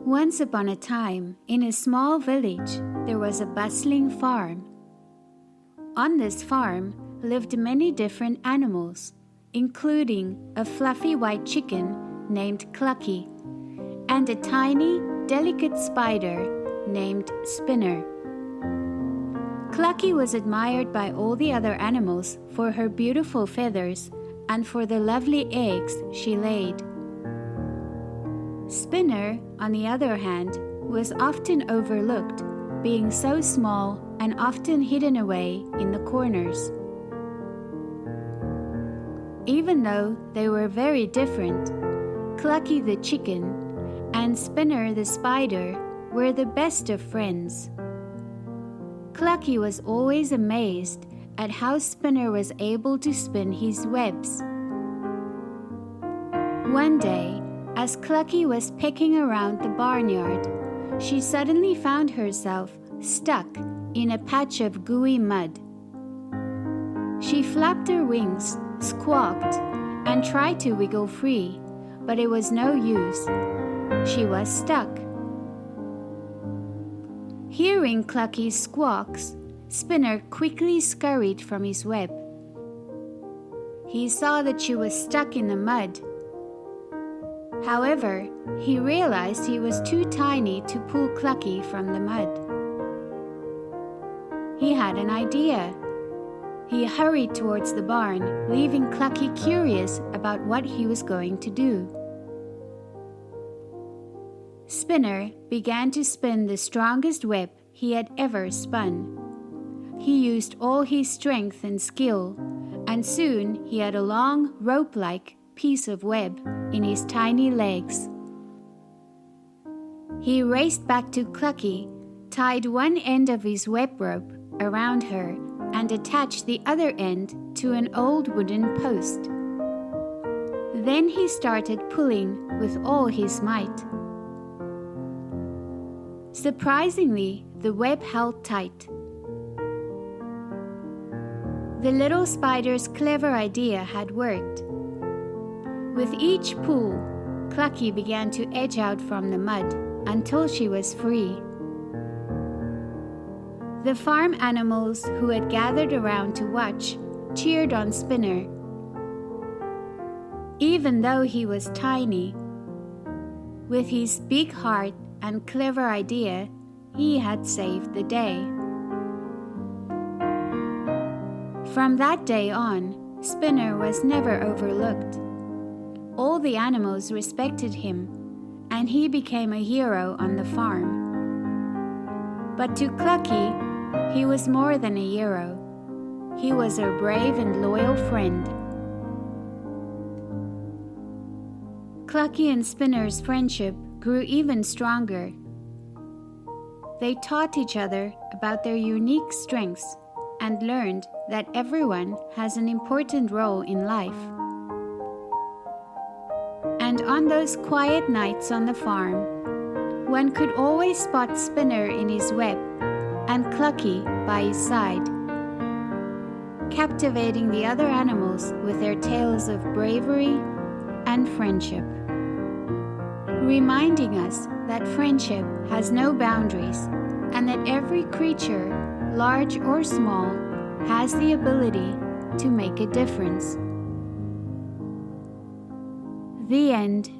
Once upon a time, in a small village, there was a bustling farm. On this farm lived many different animals, including a fluffy white chicken named Clucky and a tiny, delicate spider named Spinner. Clucky was admired by all the other animals for her beautiful feathers and for the lovely eggs she laid. Spinner, on the other hand, was often overlooked, being so small and often hidden away in the corners. Even though they were very different, Clucky the chicken and Spinner the spider were the best of friends. Clucky was always amazed at how Spinner was able to spin his webs. One day, as Clucky was pecking around the barnyard, she suddenly found herself stuck in a patch of gooey mud. She flapped her wings, squawked, and tried to wiggle free, but it was no use. She was stuck. Hearing Clucky's squawks, Spinner quickly scurried from his web. He saw that she was stuck in the mud. However, he realized he was too tiny to pull Clucky from the mud. He had an idea. He hurried towards the barn, leaving Clucky curious about what he was going to do. Spinner began to spin the strongest web he had ever spun. He used all his strength and skill, and soon he had a long, rope-like piece of web in his tiny legs. He raced back to Clucky, tied one end of his web rope around her, and attached the other end to an old wooden post. Then he started pulling with all his might. Surprisingly, the web held tight. The little spider's clever idea had worked. With each pull, Clucky began to edge out from the mud until she was free. The farm animals who had gathered around to watch cheered on Spinner. Even though he was tiny, with his big heart and clever idea, he had saved the day. From that day on, Spinner was never overlooked. All the animals respected him, and he became a hero on the farm. But to Clucky, he was more than a hero. He was a brave and loyal friend. Clucky and Spinner's friendship grew even stronger. They taught each other about their unique strengths and learned that everyone has an important role in life. And on those quiet nights on the farm, one could always spot Spinner in his web and Clucky by his side, captivating the other animals with their tales of bravery and friendship, reminding us that friendship has no boundaries and that every creature, large or small, has the ability to make a difference. The end.